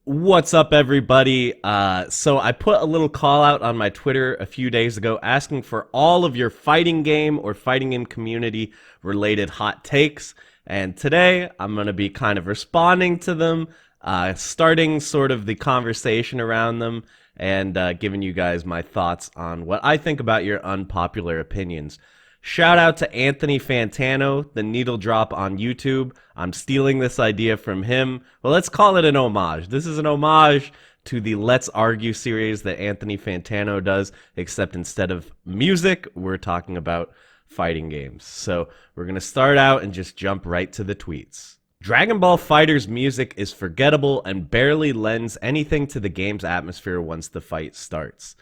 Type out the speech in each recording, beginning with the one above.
What's up, everybody? So I put a little call out on my Twitter a few days ago asking for all of your fighting game or fighting game community related hot takes. And today I'm going to be kind of responding to them, starting sort of the conversation around them, and giving you guys my thoughts on what I think about your unpopular opinions. Shout out to Anthony Fantano, the needle drop on YouTube. I'm stealing this idea from him. Well, let's call it an homage. This is an homage to the Let's Argue series that Anthony Fantano does, except instead of music, we're talking about fighting games. So we're going to start out and just jump right to the tweets. Dragonball Fighters music is forgettable and barely lends anything to the game's atmosphere once the fight starts.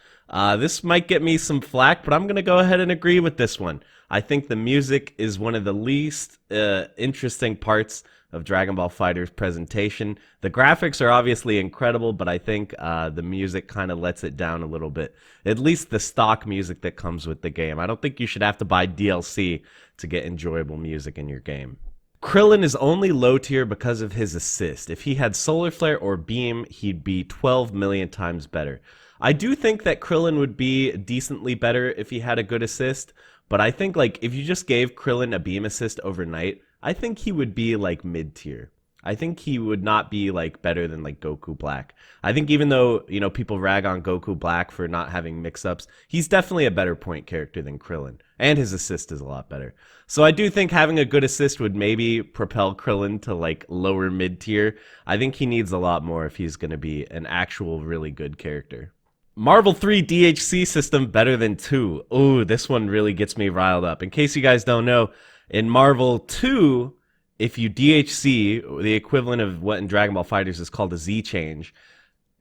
This might get me some flack, but I'm going to go ahead and agree with this one. I think the music is one of the least interesting parts of Dragon Ball Fighters presentation. The graphics are obviously incredible, but I think the music kind of lets it down a little bit. At least the stock music that comes with the game. I don't think you should have to buy DLC to get enjoyable music in your game. Crillon is only low tier because of his assist. If he had Solar Flare or Beam, he'd be 12 million times better. I do think that Crillon would be decently better if he had a good assist, but I think like if you just gave Crillon a Beam assist overnight, I think he would be like mid tier. I think he would not be like better than like Goku Black. I think even though, you know, people rag on Goku Black for not having mix-ups, he's definitely a better point character than Crillon, and his assist is a lot better. So I do think having a good assist would maybe propel Crillon to like lower mid tier. I think he needs a lot more if he's going to be an actual really good character. Marvel 3 DHC system better than 2. Ooh, this one really gets me riled up. In case you guys don't know, in Marvel 2, if you DHC, the equivalent of what in Dragon Ball Fighters is called a Z change,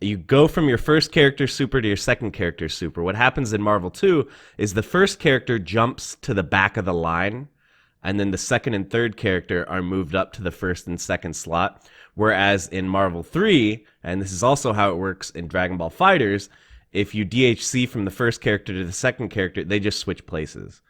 you go from your first character super to your second character super. What happens in Marvel 2 is the first character jumps to the back of the line, and then the second and third character are moved up to the first and second slot. Whereas in Marvel 3, and this is also how it works in Dragon Ball Fighters, if you DHC from the first character to the second character, they just switch places.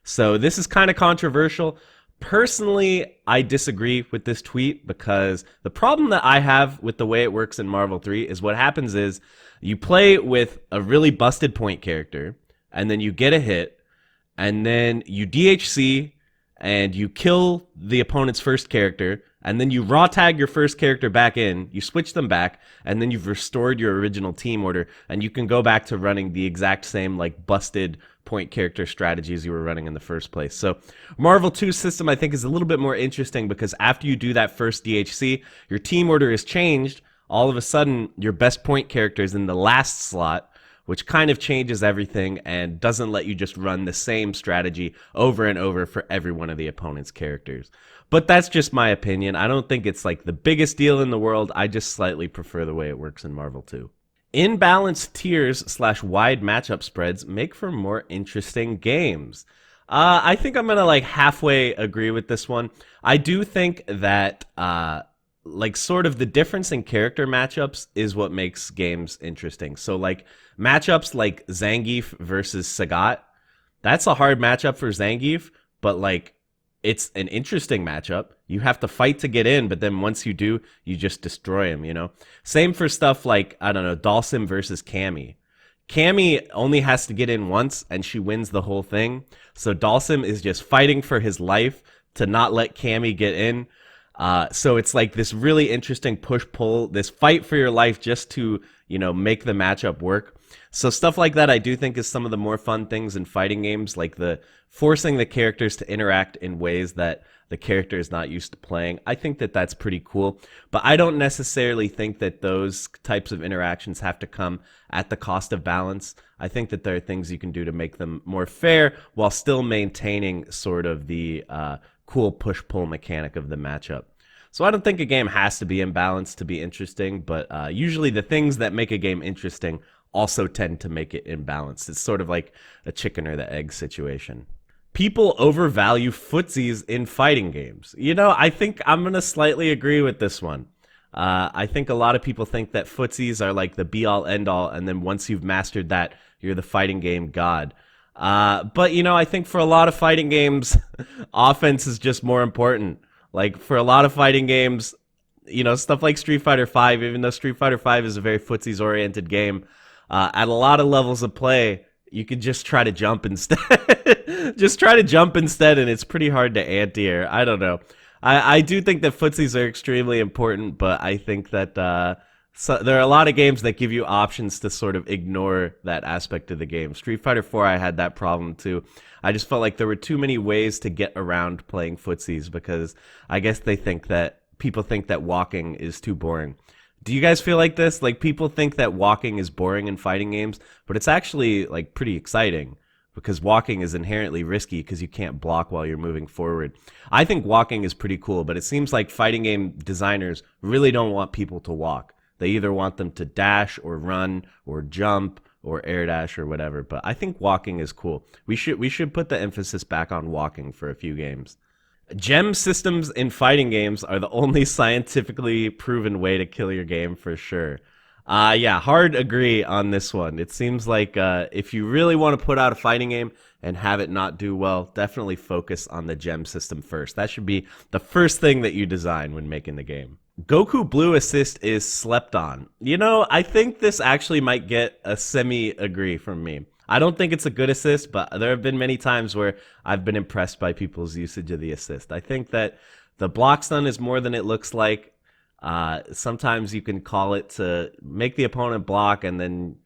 So this is kind of controversial. Personally, I disagree with this tweet because the problem that I have with the way it works in Marvel 3 is what happens is you play with a really busted point character, and then you get a hit, and then you DHC, and you kill the opponent's first character, and then you raw tag your first character back in, you switch them back, and then you've restored your original team order, and you can go back to running the exact same like busted point character strategies you were running in the first place. So Marvel 2 system I think is a little bit more interesting because after you do that first DHC, your team order is changed. All of a sudden, your best point character is in the last slot, which kind of changes everything and doesn't let you just run the same strategy over and over for every one of the opponent's characters. But that's just my opinion. I don't think it's like the biggest deal in the world. I just slightly prefer the way it works in Marvel 2. Imbalanced tiers / wide matchup spreads make for more interesting games. I think I'm going to like halfway agree with this one. I do think that like sort of the difference in character matchups is what makes games interesting. So like matchups like Zangief versus Sagat, that's a hard matchup for Zangief, but like it's an interesting matchup. You have to fight to get in, but then once you do, you just destroy him, you know? Same for stuff like, I don't know, Dhalsim versus Cammy. Cammy only has to get in once, and she wins the whole thing. So Dhalsim is just fighting for his life to not let Cammy get in. So it's like this really interesting push-pull, this fight for your life just to, you know, make the matchup work. So stuff like that I do think is some of the more fun things in fighting games, like the forcing the characters to interact in ways that the character is not used to playing. I think that that's pretty cool, but I don't necessarily think that those types of interactions have to come at the cost of balance. I think that there are things you can do to make them more fair while still maintaining sort of the cool push-pull mechanic of the matchup. So I don't think a game has to be imbalanced to be interesting, but usually the things that make a game interesting also tend to make it imbalanced. It's sort of like a chicken or the egg situation. People overvalue footsies in fighting games. You know, I think I'm going to slightly agree with this one. I think a lot of people think that footsies are like the be-all, end-all, and then once you've mastered that, you're the fighting game god. But, you know, I think for a lot of fighting games, offense is just more important. Like, for a lot of fighting games, stuff like Street Fighter V, even though Street Fighter V is a very footsies oriented game, at a lot of levels of play, you could just try to jump instead. Just try to jump instead, and it's pretty hard to anti-air. I don't know. I do think that footsies are extremely important, but I think that there are a lot of games that give you options to sort of ignore that aspect of the game. Street Fighter 4, I had that problem too. I just felt like there were too many ways to get around playing footsies because I guess people think that walking is too boring. Do you guys feel like this? Like, people think that walking is boring in fighting games, but it's actually like pretty exciting because walking is inherently risky because you can't block while you're moving forward. I think walking is pretty cool, but it seems like fighting game designers really don't want people to walk. They either want them to dash or run or jump or air dash or whatever, but I think walking is cool. We should put the emphasis back on walking for a few games. Gem systems in fighting games are the only scientifically proven way to kill your game for sure. Yeah, hard agree on this one. It seems like if you really want to put out a fighting game and have it not do well, definitely focus on the gem system first. That should be the first thing that you design when making the game. Goku Blue Assist is slept on. I think this actually might get a semi-agree from me. I don't think it's a good assist, but there have been many times where I've been impressed by people's usage of the assist. I think that the block stun is more than it looks like. Sometimes you can call it to make the opponent block and then,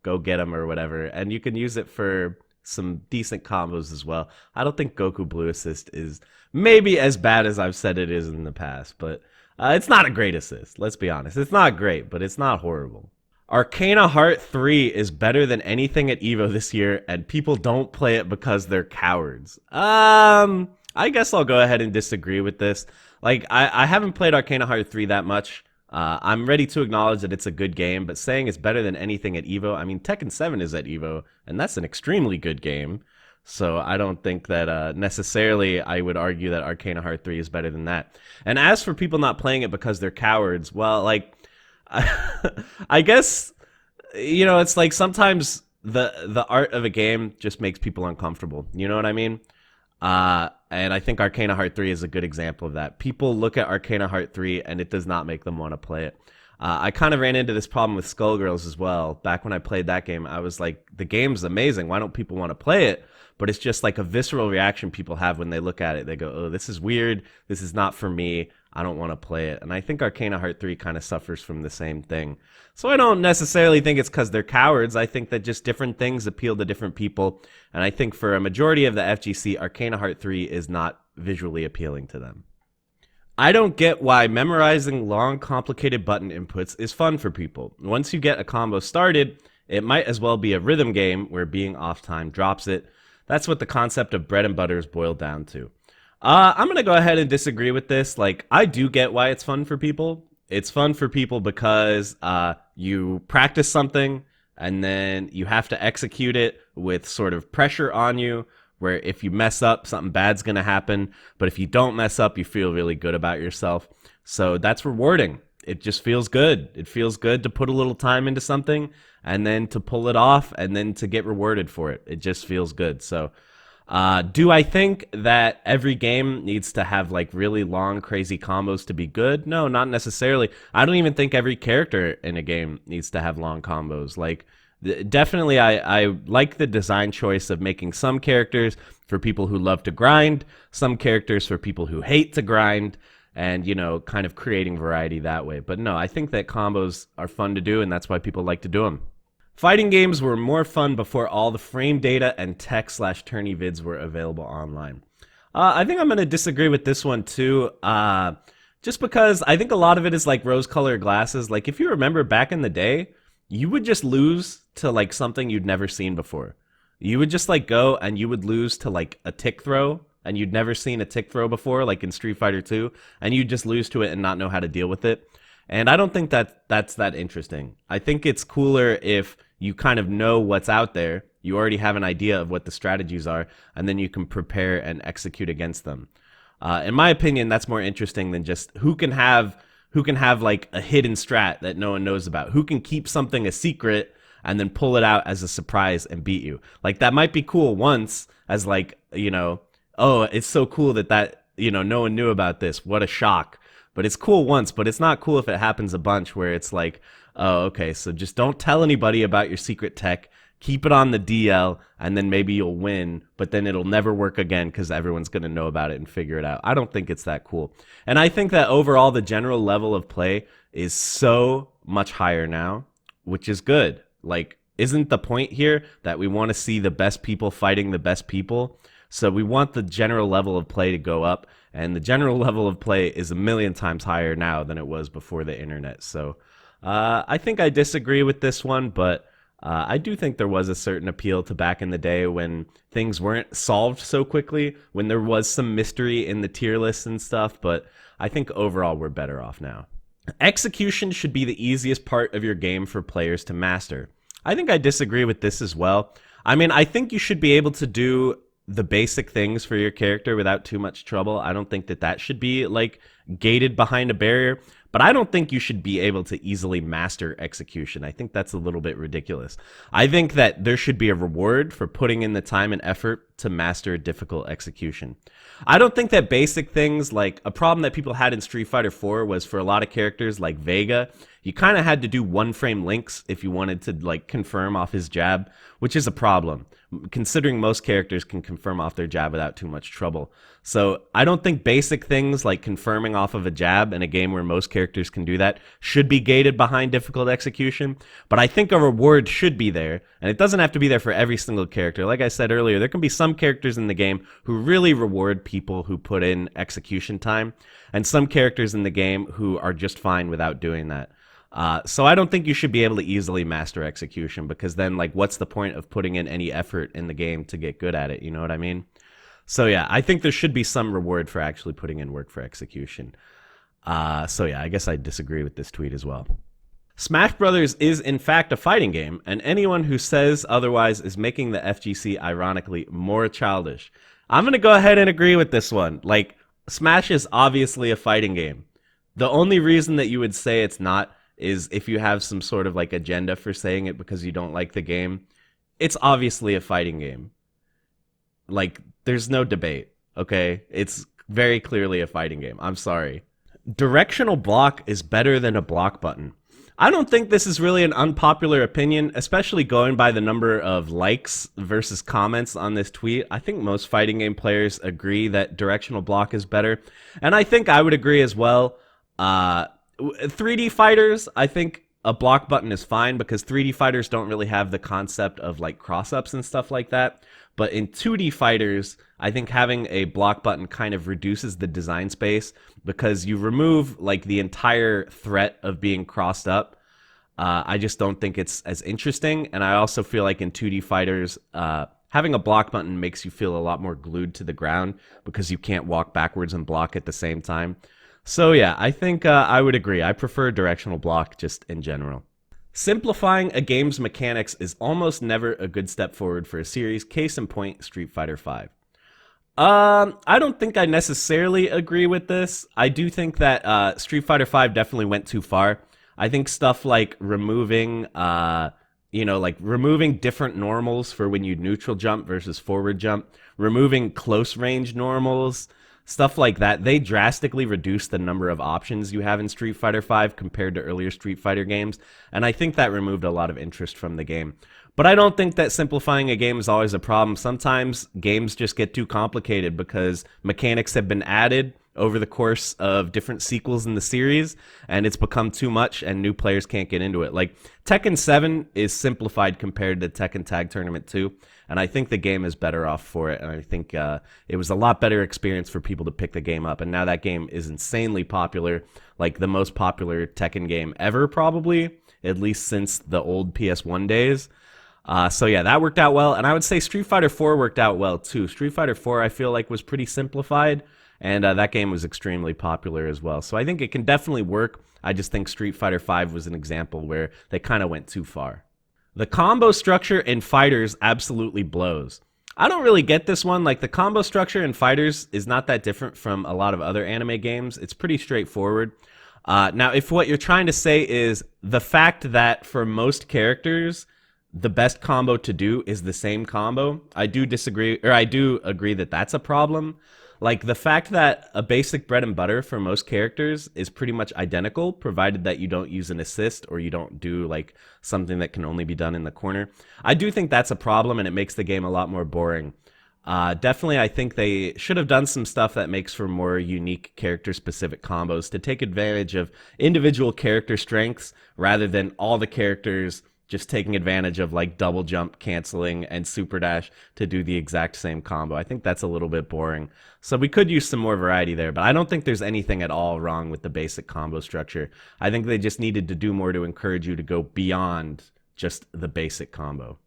go get them or whatever. And you can use it for some decent combos as well. I don't think Goku Blue Assist is maybe as bad as I've said it is in the past, but it's not a great assist. Let's be honest. It's not great, but it's not horrible. Arcana Heart 3 is better than anything at EVO this year, and people don't play it because they're cowards. I guess I'll go ahead and disagree with this. Like, I haven't played Arcana Heart 3 that much. I'm ready to acknowledge that it's a good game, but saying it's better than anything at EVO, I mean, Tekken 7 is at EVO, and that's an extremely good game. So I don't think that necessarily I would argue that Arcana Heart 3 is better than that. And as for people not playing it because they're cowards, well, like, I guess, it's like sometimes the art of a game just makes people uncomfortable. You know what I mean? And I think Arcana Heart 3 is a good example of that. People look at Arcana Heart 3 and it does not make them want to play it. I kind of ran into this problem with Skullgirls as well. Back when I played that game, I was like, the game's amazing. Why don't people want to play it? But it's just like a visceral reaction people have when they look at it. They go, oh, this is weird. This is not for me. I don't want to play it. And I think Arcana Heart 3 kind of suffers from the same thing. So I don't necessarily think it's because they're cowards. I think that just different things appeal to different people. And I think for a majority of the FGC, Arcana Heart 3 is not visually appealing to them. I don't get why memorizing long, complicated button inputs is fun for people. Once you get a combo started, it might as well be a rhythm game where being off time drops it. That's what the concept of bread and butter is boiled down to. I'm going to go ahead and disagree with this. Like, I do get why it's fun for people. It's fun for people because you practice something and then you have to execute it with sort of pressure on you, where if you mess up, something bad's going to happen. But if you don't mess up, you feel really good about yourself. So that's rewarding. It just feels good. It feels good to put a little time into something and then to pull it off and then to get rewarded for it. It just feels good. So do I think that every game needs to have like really long, crazy combos to be good? No, not necessarily. I don't even think every character in a game needs to have long combos. Like, definitely, I like the design choice of making some characters for people who love to grind, some characters for people who hate to grind, and, kind of creating variety that way. But no, I think that combos are fun to do, and that's why people like to do them. Fighting games were more fun before all the frame data and tech/tourney vids were available online. I think I'm going to disagree with this one too, just because I think a lot of it is like rose-colored glasses. Like, if you remember back in the day, you would just lose to like something you'd never seen before. You would just like go and you would lose to like a tick throw, and you'd never seen a tick throw before, like in Street Fighter 2, and you'd just lose to it and not know how to deal with it. And I don't think that's that interesting. I think it's cooler if you kind of know what's out there, you already have an idea of what the strategies are, and then you can prepare and execute against them. In my opinion, that's more interesting than just who can have like a hidden strat that no one knows about, who can keep something a secret and then pull it out as a surprise and beat you. Like, that might be cool once as like, oh, it's so cool that no one knew about this. What a shock. but it's cool once, but it's not cool if it happens a bunch where it's like, oh, okay, so just don't tell anybody about your secret tech, keep it on the DL, and then maybe you'll win, but then it'll never work again because everyone's going to know about it and figure it out. I don't think it's that cool. And I think that overall the general level of play is so much higher now, which is good. Like, isn't the point here that we want to see the best people fighting the best people? So we want the general level of play to go up, and the general level of play is a million times higher now than it was before the internet. So I think I disagree with this one, but I do think there was a certain appeal to back in the day when things weren't solved so quickly, when there was some mystery in the tier lists and stuff, but I think overall we're better off now. Execution should be the easiest part of your game for players to master. I think I disagree with this as well. I mean, I think you should be able to do the basic things for your character without too much trouble. I don't think that that should be like gated behind a barrier, but I don't think you should be able to easily master execution. I think that's a little bit ridiculous. I think that there should be a reward for putting in the time and effort to master difficult execution. I don't think that basic things, like a problem that people had in Street Fighter 4 was for a lot of characters like Vega, you kind of had to do one frame links if you wanted to like confirm off his jab, which is a problem, considering most characters can confirm off their jab without too much trouble. So I don't think basic things like confirming off of a jab in a game where most characters can do that should be gated behind difficult execution, but I think a reward should be there, and it doesn't have to be there for every single character. Like I said earlier, there can be some characters in the game who really reward people who put in execution time, and some characters in the game who are just fine without doing that. So I don't think you should be able to easily master execution, because then, like, what's the point of putting in any effort in the game to get good at it? You know what I mean? So yeah, I think there should be some reward for actually putting in work for execution. So yeah, I guess I disagree with this tweet as well. Smash Brothers is in fact a fighting game, and anyone who says otherwise is making the FGC ironically more childish. I'm gonna go ahead and agree with this one. Like, Smash is obviously a fighting game. The only reason that you would say it's not is if you have some sort of like agenda for saying it because you don't like the game. It's obviously a fighting game. Like, there's no debate, okay? It's very clearly a fighting game. I'm sorry. Directional block is better than a block button. I don't think this is really an unpopular opinion, especially going by the number of likes versus comments on this tweet. I think most fighting game players agree that directional block is better, and I think I would agree as well. 3D fighters, I think a block button is fine because 3D fighters don't really have the concept of like cross-ups and stuff like that. But in 2D fighters, I think having a block button kind of reduces the design space because you remove like the entire threat of being crossed up. I just don't think it's as interesting. And I also feel like in 2D fighters, having a block button makes you feel a lot more glued to the ground because you can't walk backwards and block at the same time. So yeah, I think I would agree. I prefer directional block just in general. Simplifying a game's mechanics is almost never a good step forward for a series. Case in point, Street Fighter V. I don't think I necessarily agree with this. I do think that Street Fighter V definitely went too far. I think stuff like removing, removing different normals for when you neutral jump versus forward jump, removing close range normals, stuff like that, they drastically reduce the number of options you have in Street Fighter V compared to earlier Street Fighter games, and I think that removed a lot of interest from the game. But I don't think that simplifying a game is always a problem. Sometimes games just get too complicated because mechanics have been added over the course of different sequels in the series, and it's become too much, and new players can't get into it. Like, Tekken 7 is simplified compared to Tekken Tag Tournament 2, and I think the game is better off for it, and I think it was a lot better experience for people to pick the game up, and now that game is insanely popular, like the most popular Tekken game ever, probably, at least since the old PS1 days. So yeah, that worked out well, and I would say Street Fighter 4 worked out well, too. Street Fighter 4, I feel like, was pretty simplified, and that game was extremely popular as well. So I think it can definitely work. I just think Street Fighter V was an example where they kind of went too far. The combo structure in Fighters absolutely blows. I don't really get this one. Like, the combo structure in Fighters is not that different from a lot of other anime games. It's pretty straightforward. Now, if what you're trying to say is the fact that for most characters, the best combo to do is the same combo, I do disagree, or I do agree that that's a problem. Like the fact that a basic bread and butter for most characters is pretty much identical, provided that you don't use an assist or you don't do like something that can only be done in the corner. I do think that's a problem, and it makes the game a lot more boring. Definitely, I think they should have done some stuff that makes for more unique character-specific combos to take advantage of individual character strengths rather than all the characters just taking advantage of like double jump, canceling, and super dash to do the exact same combo. I think that's a little bit boring. So we could use some more variety there, but I don't think there's anything at all wrong with the basic combo structure. I think they just needed to do more to encourage you to go beyond just the basic combo.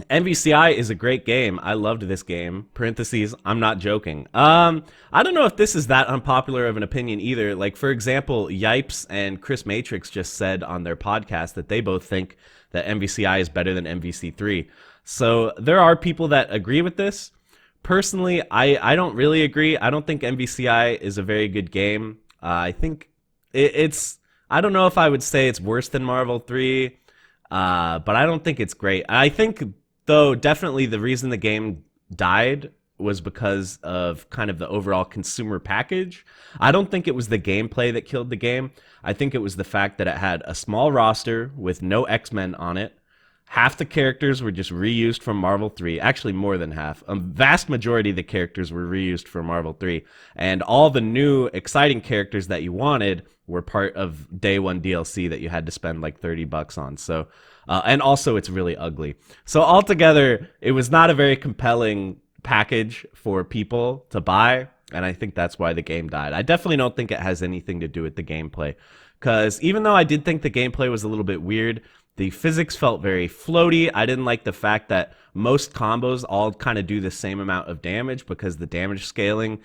NVC Eye is a great game. I loved this game. Parentheses, I'm not joking. I don't know if this is that unpopular of an opinion either. Like, for example, Yipes and Chris Matrix just said on their podcast that they both think that MVC Eye is better than MVC3. So there are people that agree with this. Personally, I don't really agree. I don't think MVC Eye is a very good game. I think it's... I don't know if I would say it's worse than Marvel 3, but I don't think it's great. I think... Though definitely the reason the game died was because of kind of the overall consumer package. I don't think it was the gameplay that killed the game. I think it was the fact that it had a small roster with no X-Men on it. Half the characters were just reused from Marvel 3. Actually, more than half. A vast majority of the characters were reused from Marvel 3. And all the new exciting characters that you wanted were part of day one DLC that you had to spend like $30 on. So... and also, it's really ugly. So altogether, it was not a very compelling package for people to buy, and I think that's why the game died. I definitely don't think it has anything to do with the gameplay, because even though I did think the gameplay was a little bit weird, the physics felt very floaty. I didn't like the fact that most combos all kind of do the same amount of damage because the damage scaling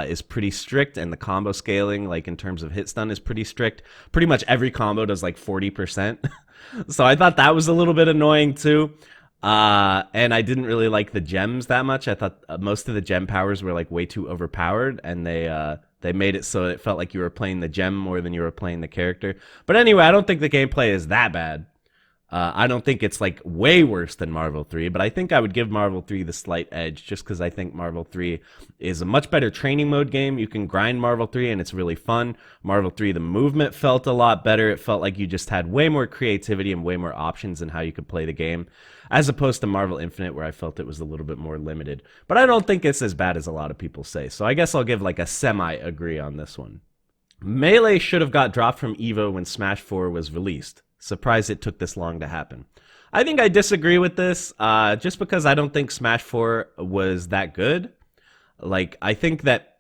is pretty strict, and the combo scaling, like in terms of hit stun, is pretty strict. Pretty much every combo does like 40%. So I thought that was a little bit annoying too. And I didn't really like the gems that much. I thought most of the gem powers were like way too overpowered, and they made it so it felt like you were playing the gem more than you were playing the character. But anyway, I don't think the gameplay is that bad. I don't think it's like way worse than Marvel 3, but I think I would give Marvel 3 the slight edge just because I think Marvel 3 is a much better training mode game. You can grind Marvel 3 and it's really fun. Marvel 3, the movement felt a lot better. It felt like you just had way more creativity and way more options in how you could play the game, as opposed to Marvel Infinite, where I felt it was a little bit more limited. But I don't think it's as bad as a lot of people say, so I guess I'll give like a semi-agree on this one. Melee should have got dropped from EVO when Smash 4 was released. Surprised it took this long to happen. I think I disagree with this, just because I don't think Smash 4 was that good. Like, I think that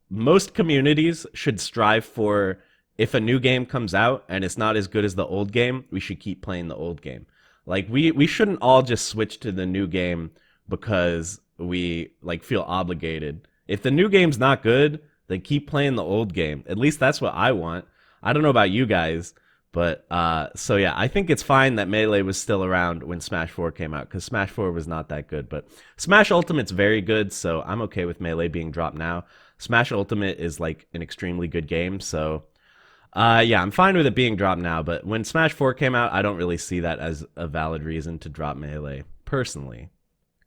most communities should strive for, if a new game comes out and it's not as good as the old game, we should keep playing the old game. Like, we shouldn't all just switch to the new game because we like feel obligated. If the new game's not good, then keep playing the old game. At least that's what I want. I don't know about you guys. But, so yeah, I think it's fine that Melee was still around when Smash 4 came out, because Smash 4 was not that good. But Smash Ultimate's very good, so I'm okay with Melee being dropped now. Smash Ultimate is, like, an extremely good game, so, yeah, I'm fine with it being dropped now. But when Smash 4 came out, I don't really see that as a valid reason to drop Melee, personally.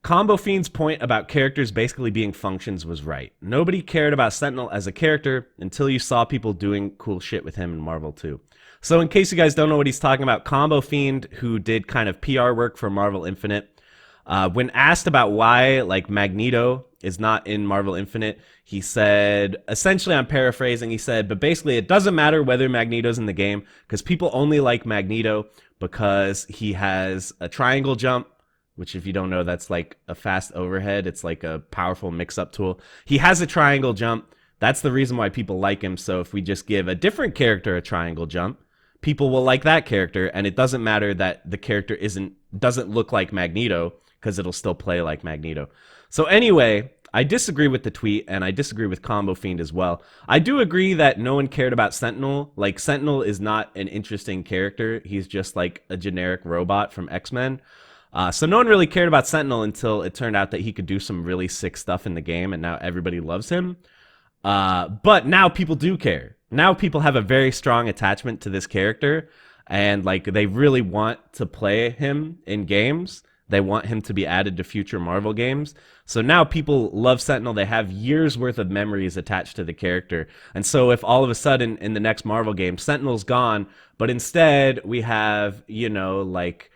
Combo Fiend's point about characters basically being functions was right. Nobody cared about Sentinel as a character until you saw people doing cool shit with him in Marvel 2. So in case you guys don't know what he's talking about, Combo Fiend, who did kind of PR work for Marvel Infinite, when asked about why like Magneto is not in Marvel Infinite, he said, essentially I'm paraphrasing, he said, but basically it doesn't matter whether Magneto's in the game because people only like Magneto because he has a triangle jump, which if you don't know, that's like a fast overhead. It's like a powerful mix-up tool. He has a triangle jump. That's the reason why people like him. So if we just give a different character a triangle jump, people will like that character, and it doesn't matter that the character doesn't look like Magneto, because it'll still play like Magneto. So anyway, I disagree with the tweet, and I disagree with Combo Fiend as well. I do agree that no one cared about Sentinel. Like, Sentinel is not an interesting character. He's just like a generic robot from X-Men. So no one really cared about Sentinel until it turned out that he could do some really sick stuff in the game, and now everybody loves him. But now people do care. Now people have a very strong attachment to this character, and like they really want to play him in games. they want him to be added to future Marvel games. So now people love Sentinel. They have years worth of memories attached to the character. And so if all of a sudden in the next Marvel game, Sentinel's gone, but instead we have, you know, like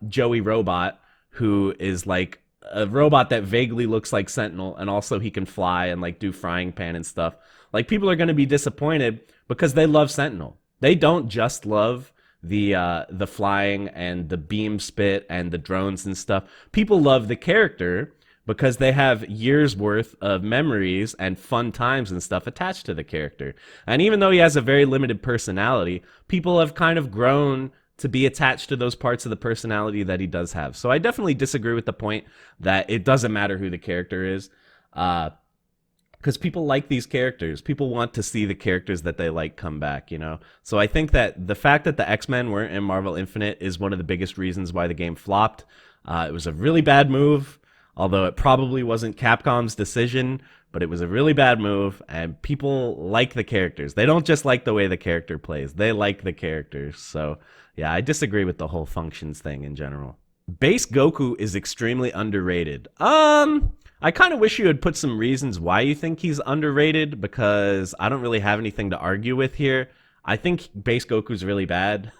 Joey Robot, who is like a robot that vaguely looks like Sentinel, and also he can fly and like do frying pan and stuff. Like, people are going to be disappointed because they love Sentinel. They don't just love the flying and the beam spit and the drones and stuff. People love the character because they have years worth of memories and fun times and stuff attached to the character. And even though he has a very limited personality, people have kind of grown to be attached to those parts of the personality that he does have. So I definitely disagree with the point that it doesn't matter who the character is, because people like these characters. People want to see the characters that they like come back, you know? So I think that the fact that the X-Men weren't in Marvel Infinite is one of the biggest reasons why the game flopped. It was a really bad move, although it probably wasn't Capcom's decision, but it was a really bad move, and people like the characters. They don't just like the way the character plays. They like the characters. So yeah, I disagree with the whole functions thing in general. Base Goku is extremely underrated. I kind of wish you had put some reasons why you think he's underrated, because I don't really have anything to argue with here. I think Base Goku's really bad.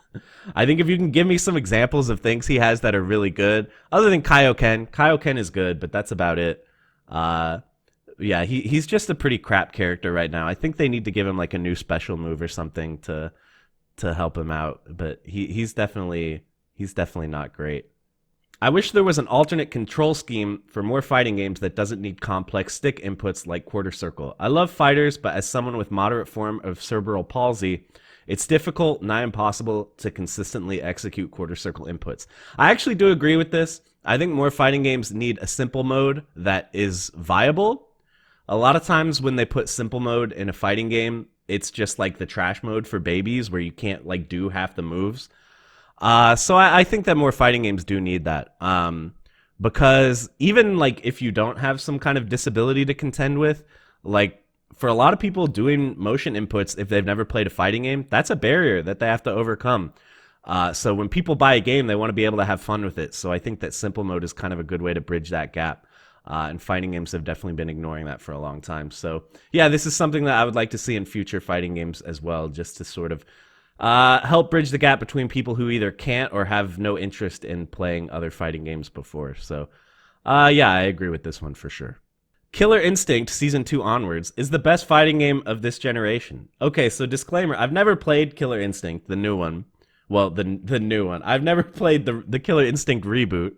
I think if you can give me some examples of things he has that are really good, other than Kaioken. Kaioken is good, but that's about it. Yeah, he's just a pretty crap character right now. I think they need to give him like a new special move or something to help him out, but he's definitely not great. I wish there was an alternate control scheme for more fighting games that doesn't need complex stick inputs like quarter circle. I love fighters, but as someone with moderate form of cerebral palsy, it's difficult, nigh impossible, to consistently execute quarter circle inputs. I actually do agree with this. I think more fighting games need a simple mode that is viable. A lot of times when they put simple mode in a fighting game, it's just like the trash mode for babies where you can't like do half the moves. So I think that more fighting games do need that. Because even like if you don't have some kind of disability to contend with, like for a lot of people, doing motion inputs, if they've never played a fighting game, that's a barrier that they have to overcome. So when people buy a game, they want to be able to have fun with it. So I think that simple mode is kind of a good way to bridge that gap. And fighting games have definitely been ignoring that for a long time. So yeah, this is something that I would like to see in future fighting games as well, just to sort of help bridge the gap between people who either can't or have no interest in playing other fighting games before. So yeah, I agree with this one for sure. Killer Instinct Season 2 onwards is the best fighting game of this generation. Okay, so disclaimer, I've never played Killer Instinct, the new one. Well, the new one. I've never played the Killer Instinct reboot.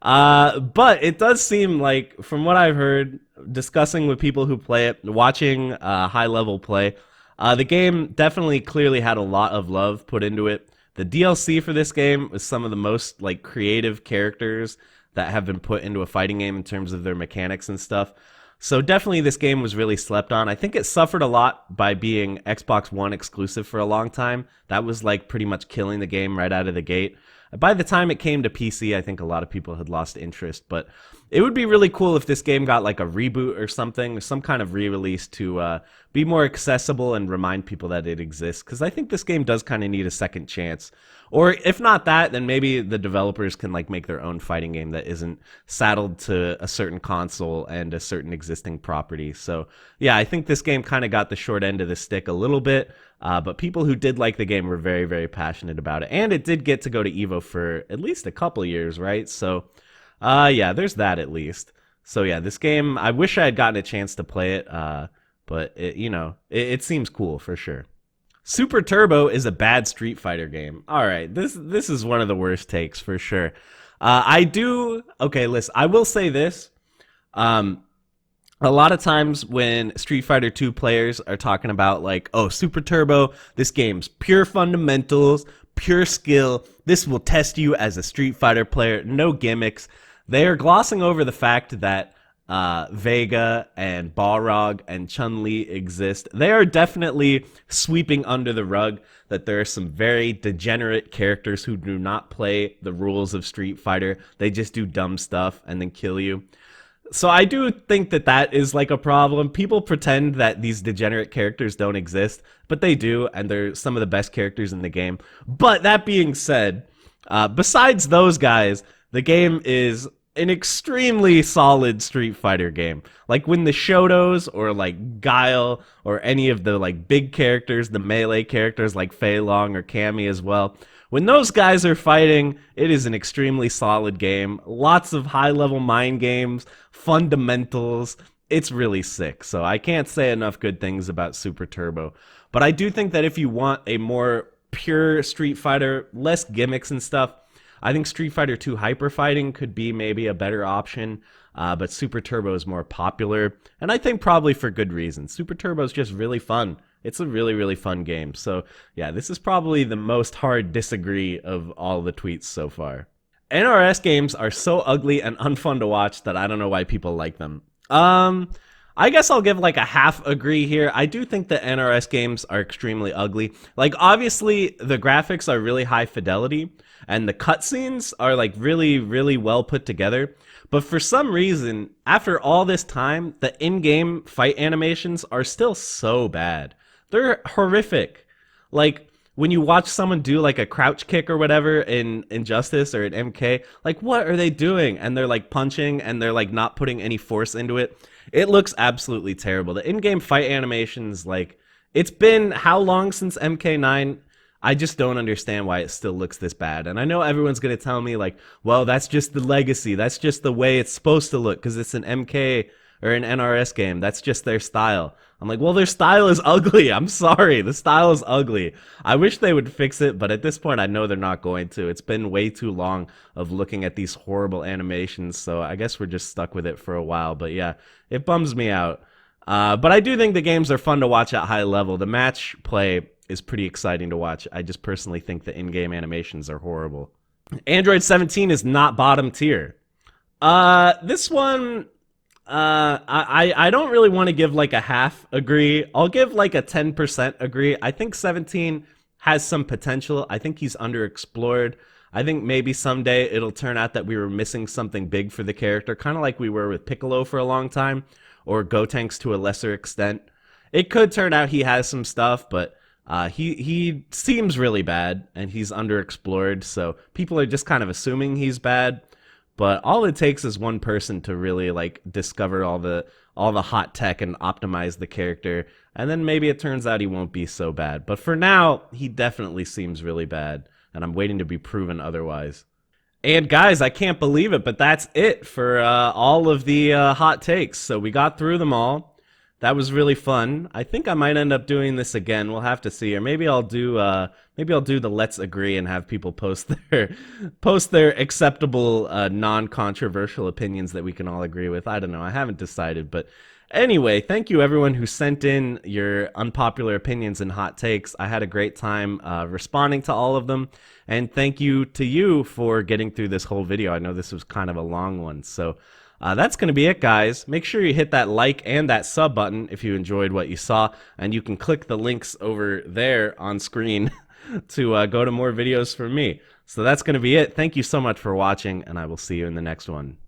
But it does seem like, from what I've heard, discussing with people who play it, watching high-level play, the game definitely clearly had a lot of love put into it. The DLC for this game was some of the most like creative characters that have been put into a fighting game in terms of their mechanics and stuff. So definitely this game was really slept on. I think it suffered a lot by being Xbox One exclusive for a long time. That was like pretty much killing the game right out of the gate. By the time it came to PC, I think a lot of people had lost interest, but it would be really cool if this game got like a reboot or something, some kind of re-release to be more accessible and remind people that it exists, because I think this game does kind of need a second chance. Or if not that, then maybe the developers can like make their own fighting game that isn't saddled to a certain console and a certain existing property. So yeah, I think this game kind of got the short end of the stick a little bit. But people who did like the game were very, very passionate about it. And it did get to go to EVO for at least a couple years, right? So, yeah, there's that at least. So, yeah, this game, I wish I had gotten a chance to play it. But, it seems cool for sure. Super Turbo is a bad Street Fighter game. All right, this is one of the worst takes for sure. Okay, listen, I will say this. A lot of times when Street Fighter 2 players are talking about like, oh, Super Turbo, this game's pure fundamentals, pure skill, this will test you as a Street Fighter player, no gimmicks, they are glossing over the fact that Vega and Balrog and Chun-Li exist. They are definitely sweeping under the rug that there are some very degenerate characters who do not play the rules of Street Fighter. They just do dumb stuff and then kill you. So I do think that that is like a problem. People pretend that these degenerate characters don't exist, but they do, and they're some of the best characters in the game. But that being said, besides those guys, The game is an extremely solid Street Fighter game. Like when the Shotos or like Guile or any of the like big characters, the melee characters like Fei Long or Cammy as well, when those guys are fighting, it is an extremely solid game. Lots of high level mind games, fundamentals. It's really sick. So I can't say enough good things about Super Turbo. But I do think that if you want a more pure Street Fighter, less gimmicks and stuff, I think Street Fighter 2 Hyper Fighting could be maybe a better option, but Super Turbo is more popular, and I think probably for good reason. Super Turbo is just really fun. It's a really, really fun game. So, yeah, this is probably the most hard disagree of all the tweets so far. NRS games are so ugly and unfun to watch that I don't know why people like them. I guess I'll give like a half agree here. I do think the NRS games are extremely ugly. Like, obviously, the graphics are really high fidelity, and the cutscenes are like really, really well put together. But for some reason, after all this time, the in-game fight animations are still so bad. They're horrific. Like, when you watch someone do like a crouch kick or whatever in Injustice or in MK, like what are they doing? And they're like punching and they're like not putting any force into it. It looks absolutely terrible. The in-game fight animations, like, it's been how long since MK9? I just don't understand why it still looks this bad. And I know everyone's going to tell me like, well, that's just the legacy. That's just the way it's supposed to look because it's an MK or an NRS game. That's just their style. I'm like, well, their style is ugly. I'm sorry. The style is ugly. I wish they would fix it, but at this point, I know they're not going to. It's been way too long of looking at these horrible animations, so I guess we're just stuck with it for a while. But yeah, it bums me out. But I do think the games are fun to watch at high level. The match play is pretty exciting to watch. I just personally think the in-game animations are horrible. Android 17 is not bottom tier. This one... I don't really want to give like a half agree. I'll give like a 10% agree. I think 17 has some potential. I think he's underexplored. I think maybe someday it'll turn out that we were missing something big for the character, kind of like we were with Piccolo for a long time, or Gotenks to a lesser extent. It could turn out he has some stuff, but he seems really bad, and he's underexplored, so people are just kind of assuming he's bad. But all it takes is one person to really like discover all the hot tech and optimize the character, and then maybe it turns out he won't be so bad. But for now, he definitely seems really bad, and I'm waiting to be proven otherwise. And guys, I can't believe it, but that's it for all of the hot takes. So we got through them all. That was really fun. I think I might end up doing this again. We'll have to see, or maybe I'll do the Let's Agree and have people post their acceptable non-controversial opinions that we can all agree with. I don't know. I haven't decided, but anyway, thank you everyone who sent in your unpopular opinions and hot takes. I had a great time responding to all of them, and thank you to you for getting through this whole video. I know this was kind of a long one, so that's going to be it, guys. Make sure you hit that like and that sub button if you enjoyed what you saw, and you can click the links over there on screen to go to more videos from me. So that's going to be it. Thank you so much for watching, and I will see you in the next one.